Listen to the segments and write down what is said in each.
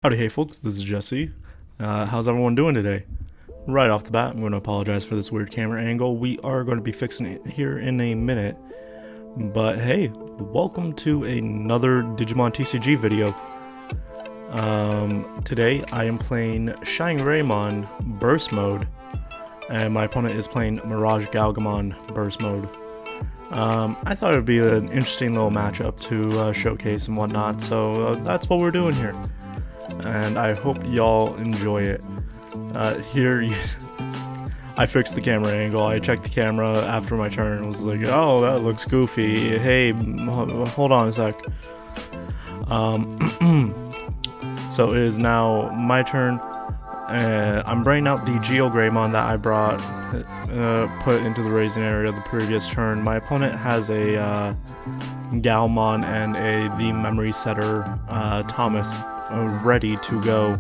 Howdy, hey folks, this is Jesse. How's everyone doing today? Right off the bat, I'm going to apologize for this weird camera angle. We are going to be fixing it here in a minute. But hey, welcome to another Digimon TCG video. Today I am playing ShineGreymon Burst Mode, and my opponent is playing MirageGaogamon Burst Mode. I thought it would be an interesting little matchup to showcase and whatnot, so that's what we're doing here. And I hope y'all enjoy it. I fixed the camera angle. I checked the camera after my turn and was like, oh, that looks goofy. Hey, hold on a sec. So it is now my turn. I'm bringing out the ShineGreymon that I brought, put into the raising area the previous turn. My opponent has a Gaomon and the memory setter Thomas ready to go.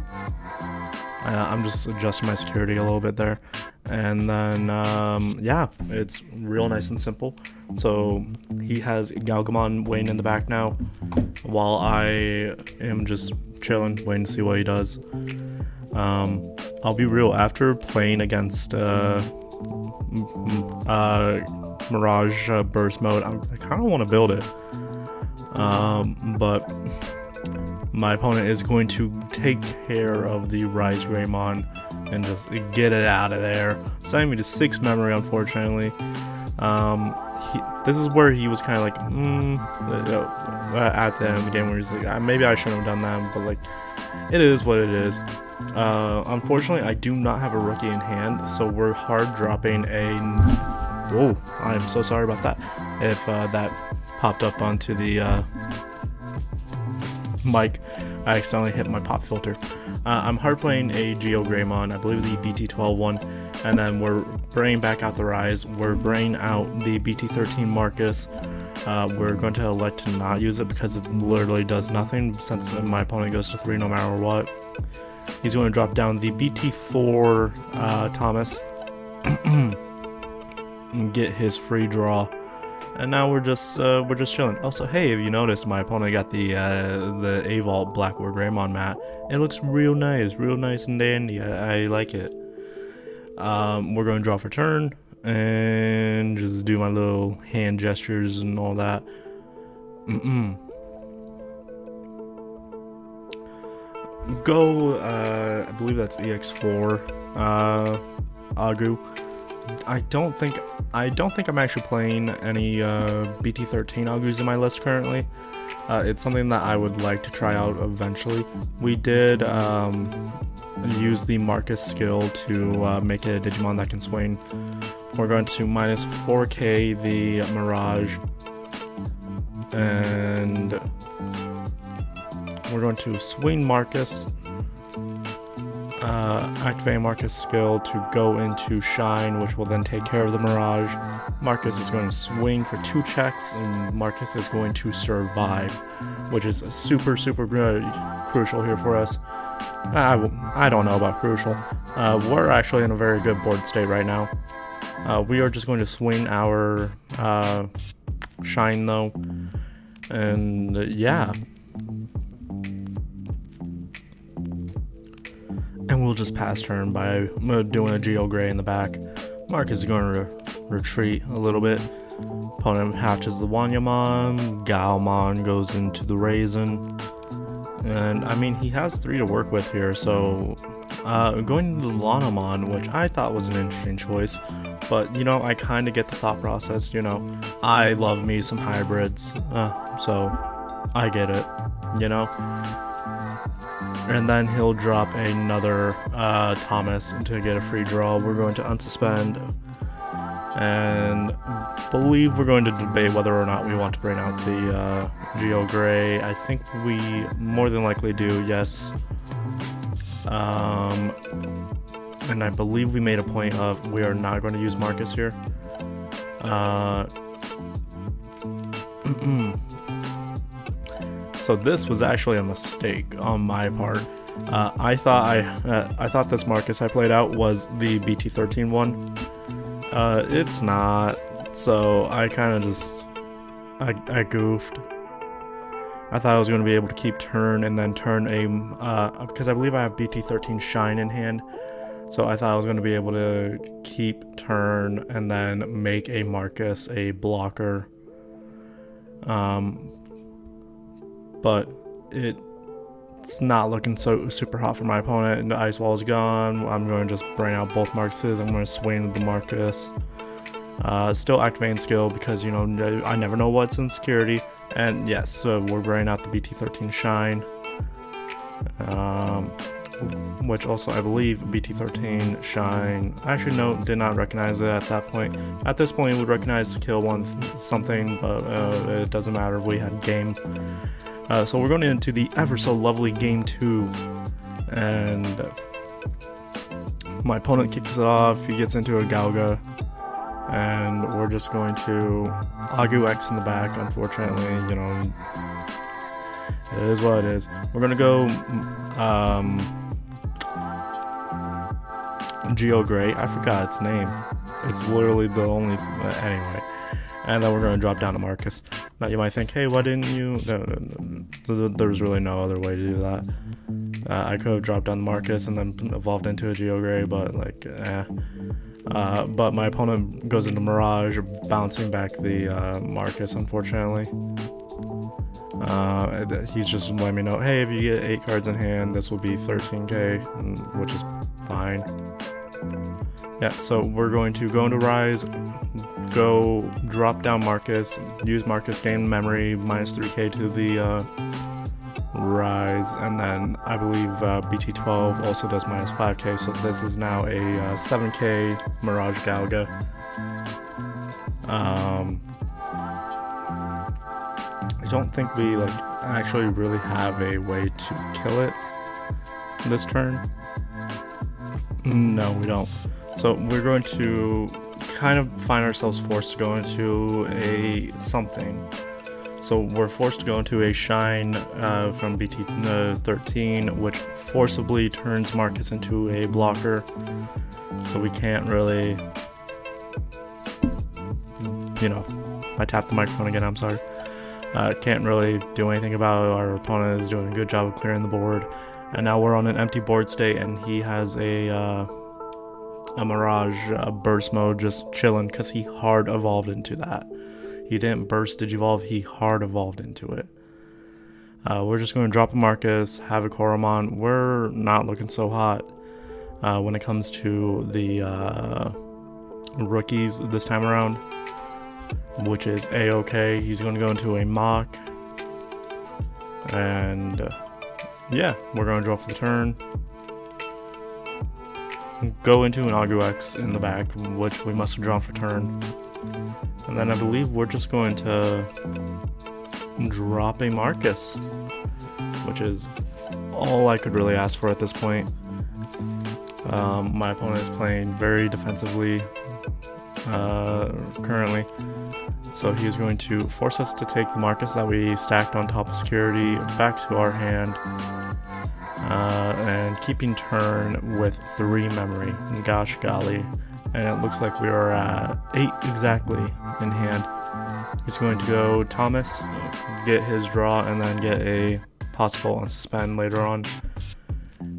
I'm just adjusting my security a little bit there, and then yeah, it's real nice and simple. So he has Gaogamon waiting in the back now, while I am just chilling, waiting to see what he does. I'll be real, after playing against Mirage Burst Mode, I kind of want to build it, but my opponent is going to take care of the Rise Greymon and just get it out of there. Sending me to 6 memory, unfortunately. This is where he was kind of like, at the end of the game, where he's like, maybe I shouldn't have done that, but like, it is what it is. Unfortunately, I do not have a rookie in hand, so we're hard dropping a... Whoa, I'm so sorry about that. If that popped up onto the mic, I accidentally hit my pop filter. I'm hard playing a ShineGreymon, I believe the BT12 one, and then we're bringing back out the Rise. We're bringing out the BT13 Marcus. We're going to elect to not use it because it literally does nothing since my opponent goes to 3 no matter what. He's going to drop down the BT4 Thomas and get his free draw. And now we're just chilling. Also, hey, if you notice, my opponent got the A-Vault Blackwood Greymon mat. It looks real nice and dandy. I like it. We're going to draw for turn and just do my little hand gestures and all that. Go, I believe that's EX4 Agu. I don't think I'm actually playing any BT13 Augurs in my list currently. It's something that I would like to try out eventually. We did use the Marcus skill to make it a Digimon that can swing. We're going to minus 4k the Mirage, and we're going to swing Marcus, activate Marcus skill to go into Shine, which will then take care of the Mirage. Marcus is going to swing for 2 checks, and Marcus is going to survive, which is super crucial here for us. I don't know about crucial. We're actually in a very good board state right now. We are just going to swing our Shine though, and yeah. And we'll just pass turn by doing a ShineGrey in the back. Marcus is going to retreat a little bit. Opponent hatches the Wanyamon. Gaomon goes into the Raisin. And I mean, he has 3 to work with here, so going to the Lanamon, which I thought was an interesting choice. But, you know, I kind of get the thought process, you know. I love me some hybrids, so I get it, you know. And then he'll drop another Thomas to get a free draw. We're going to unsuspend, and believe we're going to debate whether or not we want to bring out the ShineGrey. I think we more than likely do, yes. And I believe we made a point of we are not going to use Marcus here. So this was actually a mistake on my part. I thought this Marcus I played out was the BT13 one. It's not. So I kind of just I goofed. I thought I was going to be able to keep turn and then turn a, because I believe I have BT13 Shine in hand. So I thought I was going to be able to keep turn and then make a Marcus a blocker. But it's not looking so super hot for my opponent. And the Ice Wall is gone. I'm going to just bring out both Marcuses. I'm going to swing with the Marcus. Still activating skill because, you know, I never know what's in security. And yes, we're bringing out the BT13 Shine. Which also I believe BT13 Shine, actually no, did not recognize it at that point. At this point it would recognize kill one something, but it doesn't matter, we had game. So we're going into the ever so lovely game 2, and my opponent kicks it off, he gets into a Gauga, and we're just going to Agu X in the back, unfortunately, you know, it is what it is. We're going to go Geo-Gray, I forgot its name. It's literally the only, anyway. And then we're going to drop down to Marcus. Now you might think, hey, why didn't you? No. There's really no other way to do that. I could have dropped down the Marcus and then evolved into a Geo-Gray, but like, but my opponent goes into Mirage, bouncing back the Marcus, unfortunately. He's just letting me know, hey, if you get 8 cards in hand, this will be 13k, which is fine. Yeah, so we're going to go into Rise, go drop down Marcus, use Marcus, gain memory, minus 3k to the Rise, and then I believe BT12 also does minus 5k, so this is now a 7k MirageGaogamon. I don't think we like actually really have a way to kill it this turn. No, we don't. So we're going to kind of find ourselves forced to go into a something. So we're forced to go into a Shine from BT13, which forcibly turns Marcus into a blocker. So we can't really, you know, I tapped the microphone again, I'm sorry. Can't really do anything about it. Our opponent is doing a good job of clearing the board. And now we're on an empty board state, and he has a Mirage burst mode just chilling because he hard evolved into that. He didn't burst Digivolve, he hard evolved into it. We're just going to drop a Marcus, have a Koromon. We're not looking so hot when it comes to the rookies this time around, which is A-okay. He's going to go into a Mach, and yeah, we're going to draw for the turn. Go into an Agu X in the back, which we must have drawn for turn. And then I believe we're just going to drop a Marcus, which is all I could really ask for at this point. My opponent is playing very defensively currently. So he is going to force us to take the Marcus that we stacked on top of security back to our hand, and keeping turn with 3 memory. Gosh golly. And it looks like we are at 8 exactly in hand. He's going to go Thomas, get his draw, and then get a possible unsuspend later on.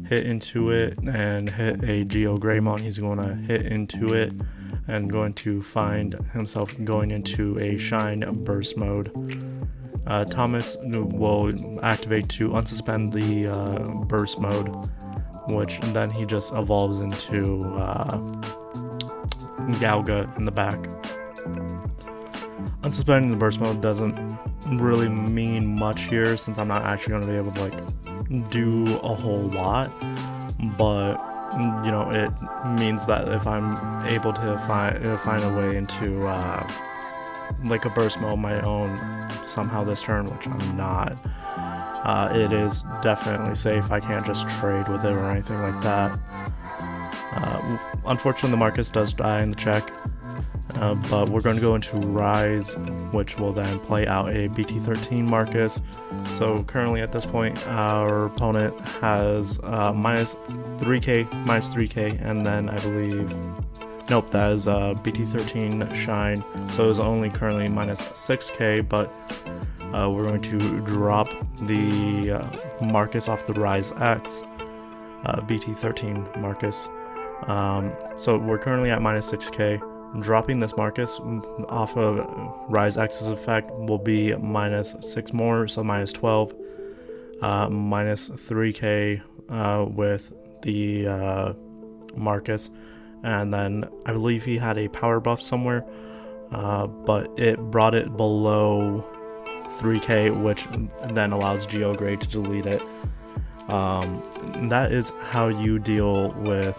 Hit into it and hit a GeoGreymon. He's going to hit into it and going to find himself going into a Shine burst mode. Thomas will activate to unsuspend the burst mode, which then he just evolves into Gauga in the back. Unsuspending the burst mode doesn't really mean much here, since I'm not actually going to be able to like do a whole lot, but you know, it means that if I'm able to find a way into like a burst mode of my own somehow this turn, which I'm not, it is definitely safe. I can't just trade with it or anything like that. Unfortunately, the Marcus does die in the check, but we're going to go into Rise, which will then play out a BT13 Marcus. So currently at this point, our opponent has minus 3k, and then I believe, nope, that is BT13 Shine, so it's only currently minus 6k, but we're going to drop the Marcus off the Rise X, BT13 Marcus. So we're currently at minus 6k. Dropping this Marcus off of Rise X's effect will be minus 6 more, so minus 12. Minus 3k with the Marcus, and then I believe he had a power buff somewhere, but it brought it below 3k, which then allows GeoGray to delete it. That is how you deal with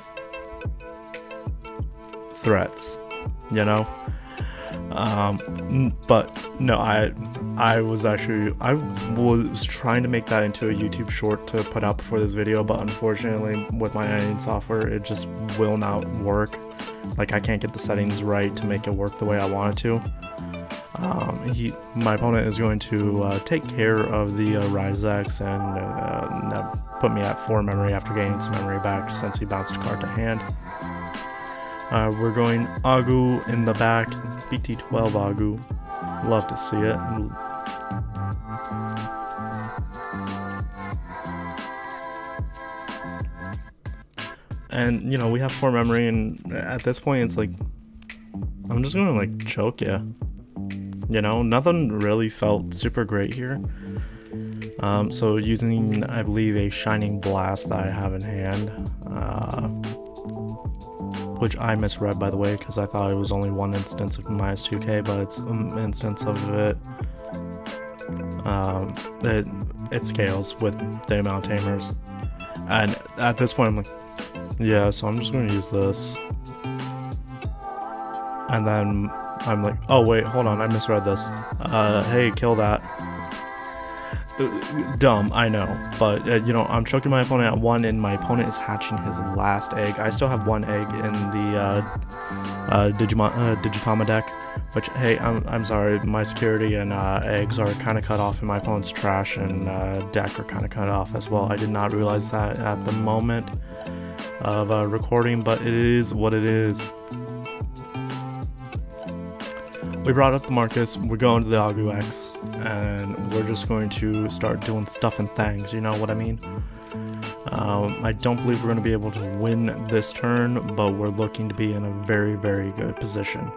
threats, you know. But no, I was trying to make that into a YouTube short to put out before this video, but unfortunately with my editing software it just will not work. Like, I can't get the settings right to make it work the way I want it to. My opponent is going to take care of the Rise X and put me at 4 memory after gaining some memory back since he bounced a card to hand. We're going Agu in the back, BT12 Agu. Love to see it. And, you know, we have 4 memory, and at this point it's like, I'm just gonna like choke ya. You know, nothing really felt super great here. So using, I believe, a Shining Blast that I have in hand, which I misread, by the way, because I thought it was only one instance of minus 2k, but it's an instance of it. It scales with the amount of tamers. And at this point I'm like, yeah, so I'm just going to use this. And then I'm like, oh wait, hold on, I misread this. Hey, kill that. Dumb, I know, but you know, I'm choking my opponent at 1, and my opponent is hatching his last egg. I still have 1 egg in the Digitama deck, which, hey, I'm sorry, my security and eggs are kind of cut off in my opponent's trash, and deck are kind of cut off as well. I did not realize that at the moment of recording, but it is what it is. We brought up the Marcus, we're going to the Agu X, and we're just going to start doing stuff and things, you know what I mean? I don't believe we're going to be able to win this turn, but we're looking to be in a very, very good position.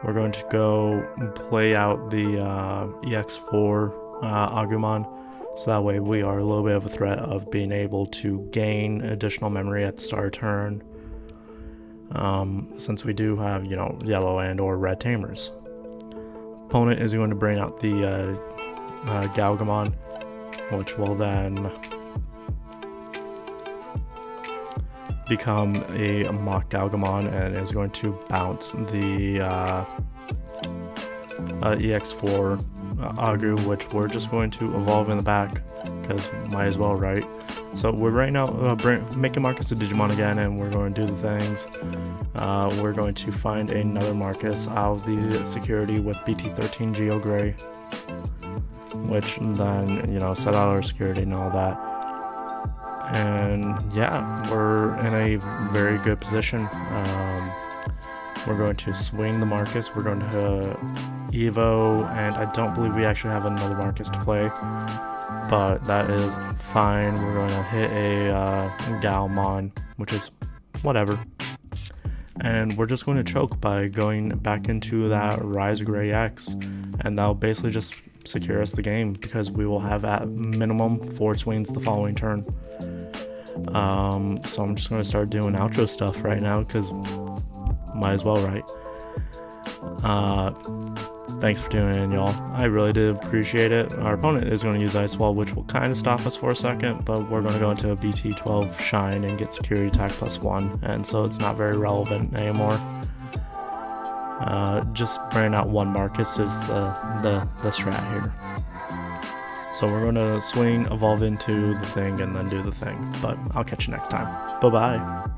We're going to go play out the EX4 Agumon, so that way we are a little bit of a threat of being able to gain additional memory at the start of turn, since we do have, you know, yellow and or red tamers. Opponent is going to bring out the Gaogamon, which will then become a mock Gaogamon and is going to bounce the EX4 Agu, which we're just going to evolve in the back because might as well, right? So we're right now making Marcus a Digimon again, and we're going to do the things. We're going to find another Marcus out of the security with BT13 GeoGray, which then, you know, set out our security and all that. And yeah, we're in a very good position. We're going to swing the Marcus, we're going to Evo, and I don't believe we actually have another Marcus to play, but that is fine. We're going to hit a Gaomon, which is whatever. And we're just going to choke by going back into that Rise Gray X, and that'll basically just secure us the game because we will have at minimum 4 swings the following turn. So I'm just going to start doing outro stuff right now because might as well, right? Thanks for tuning in, y'all. I really did appreciate it. Our opponent is going to use Ice Wall, which will kind of stop us for a second, but we're going to go into a BT12 Shine and get security attack +1, and so it's not very relevant anymore. Just bringing out 1 Marcus is the strat here. So we're going to swing, evolve into the thing, and then do the thing. But I'll catch you next time. Bye-bye.